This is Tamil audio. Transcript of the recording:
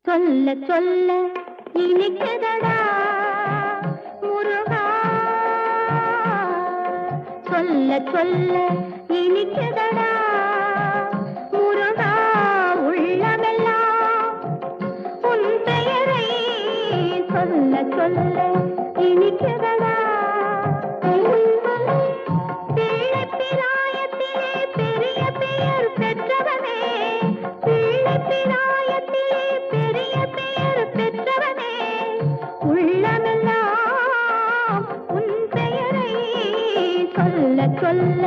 சொல்ல சொல்ல இனிக்குதடா முருகா, சொல்ல சொல்ல இனிக்குதடா முருகா, உள்ளமெல்லாம் உன் பெயரை சொல்ல சொல்ல இனிக்குதடா. பிள்ளைப்பிராயத்திலே பெரிய பெயர் பெற்றவனே, பிள்ளைப்பிராயத்திலே பெரிய பெயர் பெற்றவனே, உள்ளமெல்லாம் உன் பெயரை சொல்ல சொல்ல